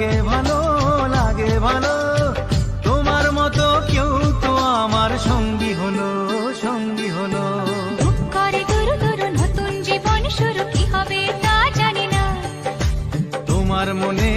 লাগে ভালো, লাগে ভালো। তোমার মতো কেউ তো আমার সঙ্গী হলো, সঙ্গী হলো। বুক করে গুরু গুরু নতুন জীবন শুরু, কি হবে তা জানি না। তোমার মনে